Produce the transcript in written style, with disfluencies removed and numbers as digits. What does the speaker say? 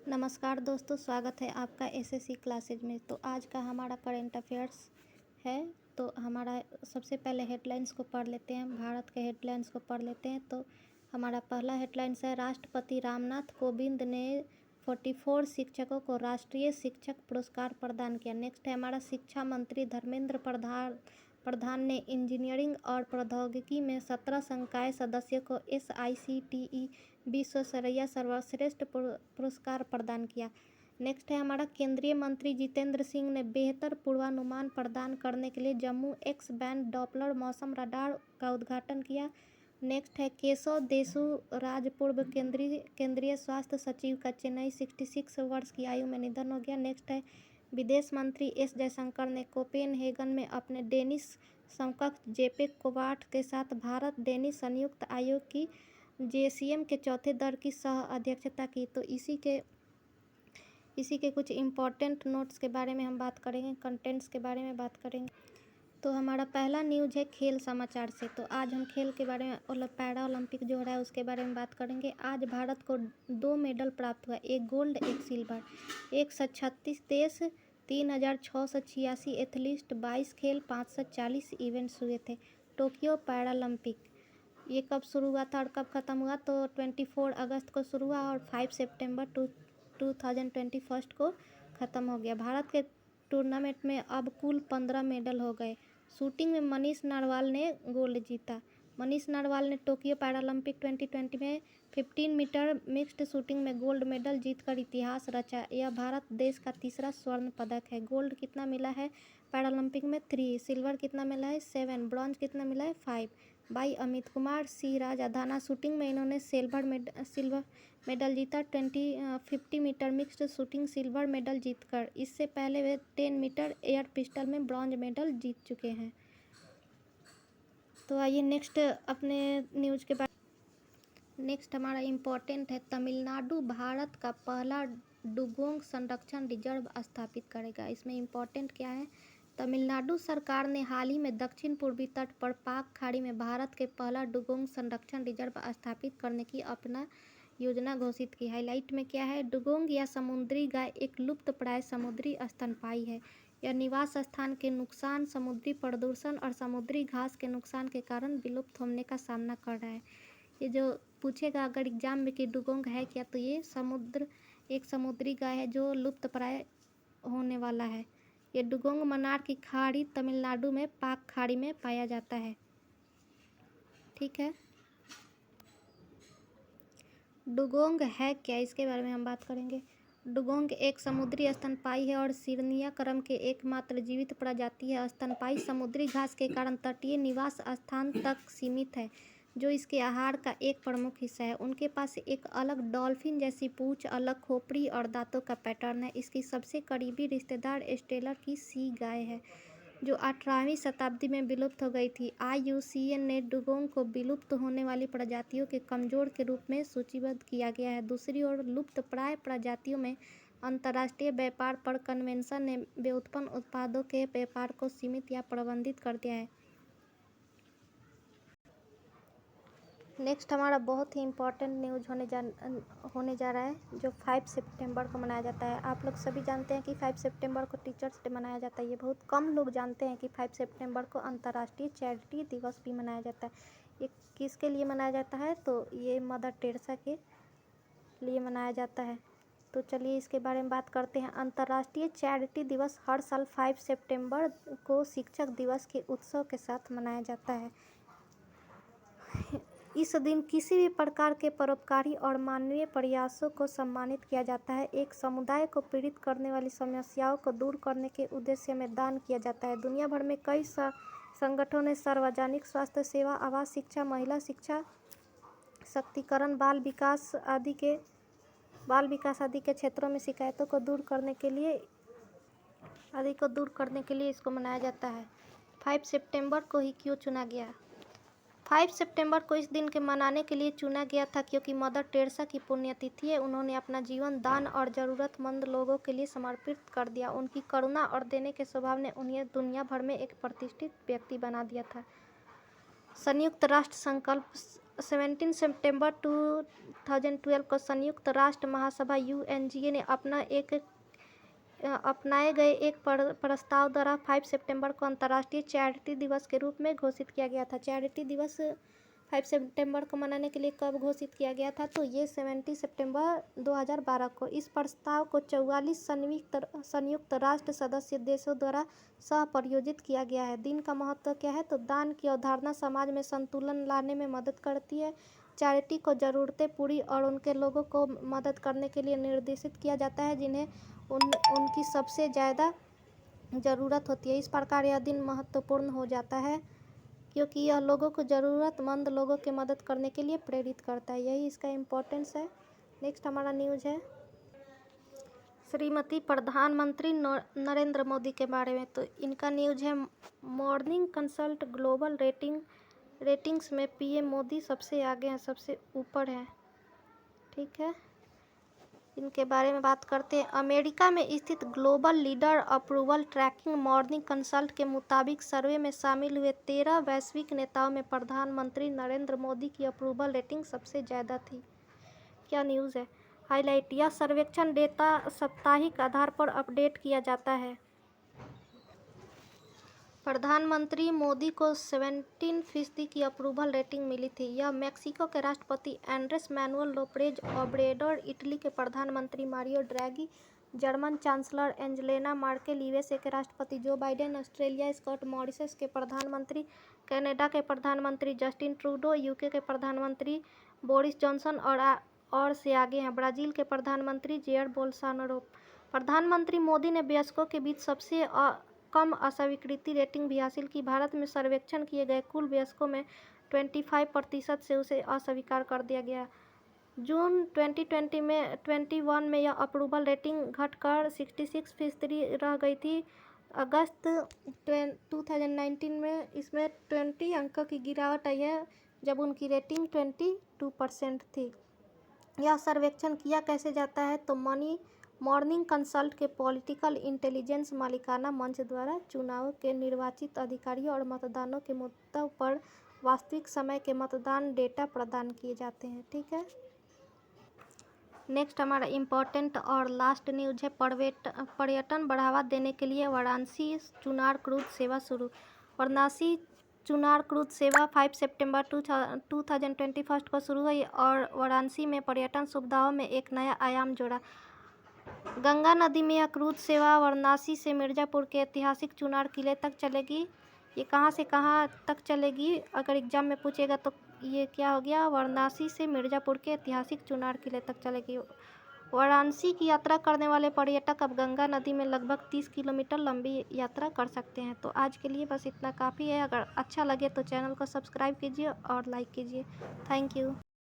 नमस्कार दोस्तों, स्वागत है आपका एसएससी क्लासेज में। तो आज का हमारा करंट अफेयर्स है। तो हमारा सबसे पहले हेडलाइंस को पढ़ लेते हैं, भारत के हेडलाइंस को पढ़ लेते हैं। तो हमारा पहला हेडलाइंस है, राष्ट्रपति रामनाथ कोविंद ने 44 शिक्षकों को राष्ट्रीय शिक्षक पुरस्कार प्रदान किया। नेक्स्ट है हमारा शिक्षा मंत्री धर्मेंद्र प्रधान ने इंजीनियरिंग और प्रौद्योगिकी में 17 संकाय सदस्यों को SICTE विश्वस्तरीय सर्वश्रेष्ठ पुरस्कार प्रदान किया। नेक्स्ट है हमारा केंद्रीय मंत्री जितेंद्र सिंह ने बेहतर पूर्वानुमान प्रदान करने के लिए जम्मू एक्स बैंड डॉपलर मौसम रडार का उद्घाटन किया। नेक्स्ट है केशव देशुराज पूर्व केंद्रीय स्वास्थ्य सचिव का चेन्नई 66 वर्ष की आयु में निधन हो गया। नेक्स्ट है विदेश मंत्री एस जयशंकर ने कोपेनहेगन में अपने डेनिश समकक्ष जेपे कोवाट के साथ भारत डेनिश संयुक्त आयोग की JCM के चौथे दौर की सह अध्यक्षता की। तो इसी के कुछ इम्पोर्टेंट नोट्स के बारे में हम बात करेंगे, कंटेंट्स के बारे में बात करेंगे। तो हमारा पहला न्यूज़ है खेल समाचार से। तो आज हम खेल के बारे में पैरा ओलंपिक जो हो रहा है उसके बारे में बात करेंगे। आज भारत को 2 मेडल प्राप्त हुआ, एक गोल्ड एक सिल्वर। 136 देश, 3686 एथलीट, 22 खेल, 540 इवेंट्स हुए थे। टोक्यो पैरालंपिक ये कब शुरू हुआ था और कब ख़त्म हुआ? तो 24 अगस्त को शुरू हुआ और 5 सितंबर 2021 को ख़त्म हो गया। भारत के टूर्नामेंट में अब कुल 15 मेडल हो गए। शूटिंग में मनीष नरवाल ने गोल्ड जीता। मनीष नरवाल ने टोक्यो पैरालंपिक 2020 में 15 मीटर मिक्स्ड शूटिंग में गोल्ड मेडल जीतकर इतिहास रचा। यह भारत देश का तीसरा स्वर्ण पदक है। गोल्ड कितना मिला है पैरालंपिक में? 3। सिल्वर कितना मिला है? 7। ब्रॉन्ज कितना मिला है? 5। बाई अमित कुमार सी राजाधाना शूटिंग में इन्होंने सिल्वर मेडल जीता। 50 मीटर मिक्स्ड शूटिंग सिल्वर मेडल जीतकर। इससे पहले वे 10 मीटर एयर पिस्टल में ब्रॉन्ज मेडल जीत चुके हैं। तो आइए नेक्स्ट अपने न्यूज़ के बाद। नेक्स्ट हमारा इम्पोर्टेंट है, तमिलनाडु भारत का पहला डुगोंग संरक्षण रिजर्व स्थापित करेगा। इसमें इम्पोर्टेंट क्या है? तमिलनाडु सरकार ने हाल ही में दक्षिण पूर्वी तट पर पाक खाड़ी में भारत के पहला डुगोंग संरक्षण रिजर्व स्थापित करने की अपना योजना घोषित की। हाईलाइट में क्या है? डुगोंग या समुद्री गाय एक लुप्तप्राय समुद्री स्तनपायी है। यह निवास स्थान के नुकसान, समुद्री प्रदूषण और समुद्री घास के नुकसान के कारण विलुप्त होने का सामना कर रहा है। ये जो पूछेगा अगर एग्जाम में कि डुगोंग है क्या, तो ये एक समुद्री गाय है जो लुप्तप्राय होने वाला है। ये डुगोंग मन्नार की खाड़ी तमिलनाडु में पाक खाड़ी में पाया जाता है। ठीक है, डुगोंग है क्या, इसके बारे में हम बात करेंगे। डुगोंग एक समुद्री स्तनपायी है और सिरनिया क्रम के एकमात्र जीवित प्रजाति है। स्तनपायी समुद्री घास के कारण तटीय निवास स्थान तक सीमित है, जो इसके आहार का एक प्रमुख हिस्सा है। उनके पास एक अलग डॉल्फिन जैसी पूंछ, अलग खोपड़ी और दांतों का पैटर्न है। इसकी सबसे करीबी रिश्तेदार स्टेलर की सी गाय है, जो 18वीं शताब्दी में विलुप्त हो गई थी। IUCN ने डुगोंग को विलुप्त होने वाली प्रजातियों के कमजोर के रूप में सूचीबद्ध किया गया है। दूसरी ओर लुप्तप्राय प्रजातियों में अंतर्राष्ट्रीय व्यापार पर कन्वेंशन ने व्युत्पन्न उत्पादों के व्यापार को सीमित या प्रतिबंधित कर दिया है। नेक्स्ट हमारा बहुत ही इम्पोर्टेंट न्यूज़ होने जा रहा है, जो 5 सितंबर को मनाया जाता है। आप लोग सभी जानते हैं कि 5 सितंबर को टीचर्स डे मनाया जाता है। ये बहुत कम लोग जानते हैं कि 5 सितंबर को अंतर्राष्ट्रीय चैरिटी दिवस भी मनाया जाता है। ये किसके लिए मनाया जाता है? तो ये मदर टेरेसा के लिए मनाया जाता है। तो चलिए इसके बारे में बात करते हैं। अंतर्राष्ट्रीय चैरिटी दिवस हर साल 5 सितंबर को शिक्षक दिवस के उत्सव के साथ मनाया जाता है। इस दिन किसी भी प्रकार के परोपकारी और मानवीय प्रयासों को सम्मानित किया जाता है। एक समुदाय को पीड़ित करने वाली समस्याओं को दूर करने के उद्देश्य में दान किया जाता है। दुनिया भर में कई संगठनों ने सार्वजनिक स्वास्थ्य सेवा, आवास, शिक्षा, महिला शिक्षा सशक्तिकरण, बाल विकास आदि के क्षेत्रों में शिकायतों को दूर करने के लिए इसको मनाया जाता है। 5 सितंबर को ही क्यों चुना गया? 5 सितंबर को इस दिन के मनाने के लिए चुना गया था क्योंकि मदर टेरेसा की पुण्यतिथि है। उन्होंने अपना जीवन दान और ज़रूरतमंद लोगों के लिए समर्पित कर दिया। उनकी करुणा और देने के स्वभाव ने उन्हें दुनिया भर में एक प्रतिष्ठित व्यक्ति बना दिया था। संयुक्त राष्ट्र 17 सितंबर 2012 को संयुक्त राष्ट्र महासभा UNGA ने अपनाए गए एक प्रस्ताव द्वारा 5 सितंबर को अंतर्राष्ट्रीय चैरिटी दिवस के रूप में घोषित किया गया था। चैरिटी दिवस 5 सितंबर को मनाने के लिए कब घोषित किया गया था? तो ये 17 सितंबर 2012 को। इस प्रस्ताव को 44 संयुक्त राष्ट्र सदस्य देशों द्वारा सह प्रायोजित किया गया है। दिन का महत्व क्या है? तो दान की अवधारणा समाज में संतुलन लाने में मदद करती है। चैरिटी को ज़रूरतें पूरी और उनके लोगों को मदद करने के लिए निर्देशित किया जाता है जिन्हें उनकी सबसे ज़्यादा ज़रूरत होती है। इस प्रकार यह दिन महत्वपूर्ण हो जाता है क्योंकि यह लोगों को ज़रूरतमंद लोगों की मदद करने के लिए प्रेरित करता है। यही इसका इम्पोर्टेंस है। नेक्स्ट हमारा न्यूज़ है श्रीमती प्रधानमंत्री नरेंद्र मोदी के बारे में। तो इनका न्यूज़ है मॉर्निंग कंसल्ट ग्लोबल रेटिंग्स में PM मोदी सबसे आगे हैं, सबसे ऊपर हैं। ठीक है, इनके बारे में बात करते हैं। अमेरिका में स्थित global leader approval tracking morning consult के मुताबिक सर्वे में शामिल हुए 13 वैश्विक नेताओं में प्रधानमंत्री नरेंद्र मोदी की अप्रूवल रेटिंग सबसे ज़्यादा थी। क्या न्यूज़ है? हाईलाइट, यह सर्वेक्षण डेटा साप्ताहिक आधार पर अपडेट किया जाता है। प्रधानमंत्री मोदी को 17% की अप्रूवल रेटिंग मिली थी। यह मैक्सिको के राष्ट्रपति Andres Manuel Lopez Obrador, Italy के प्रधानमंत्री Mario Draghi, German chancellor Angela Merkel, USA के राष्ट्रपति Joe Biden, Australia Scott Morrison के प्रधानमंत्री, कनाडा के प्रधानमंत्री जस्टिन ट्रूडो, UK के प्रधानमंत्री बोरिस जॉनसन और से आगे हैं। ब्राज़ील के प्रधानमंत्री जेयर बोल्सोनारो। प्रधानमंत्री मोदी ने वयस्कों के बीच सबसे कम अस्वीकृति रेटिंग भी हासिल की। भारत में सर्वेक्षण किए गए कुल वयस्कों में 25% से उसे अस्वीकार कर दिया गया। जून 2021 में यह अप्रूवल रेटिंग घटकर 66% रह गई थी। अगस्त 2019 में इसमें 20 अंक की गिरावट आई है जब उनकी रेटिंग 22% थी। यह सर्वेक्षण किया कैसे जाता है? तो मॉर्निंग कंसल्ट के पॉलिटिकल इंटेलिजेंस मालिकाना मंच द्वारा चुनाव के निर्वाचित अधिकारियों और मतदानों के मुद्दों पर वास्तविक समय के मतदान डेटा प्रदान किए जाते हैं। ठीक है, नेक्स्ट हमारा इम्पोर्टेंट और लास्ट न्यूज़ है पर्यटन बढ़ावा देने के लिए वाराणसी चुनार क्रूज सेवा शुरू। वाराणसी चुनार क्रूज सेवा 5 सितंबर 2021 को शुरू हुई और वाराणसी में पर्यटन सुविधाओं में एक नया आयाम जोड़ा। गंगा नदी में यह क्रूज सेवा वाराणसी से मिर्ज़ापुर के ऐतिहासिक चुनार किले तक चलेगी। ये कहाँ से कहाँ तक चलेगी? अगर एग्जाम में पूछेगा तो ये क्या हो गया? वाराणसी से मिर्ज़ापुर के ऐतिहासिक चुनार किले तक चलेगी। वाराणसी की यात्रा करने वाले पर्यटक अब गंगा नदी में लगभग 30 किलोमीटर लंबी यात्रा कर सकते हैं। तो आज के लिए बस इतना काफ़ी है। अगर अच्छा लगे तो चैनल को सब्सक्राइब कीजिए और लाइक कीजिए। Thank you.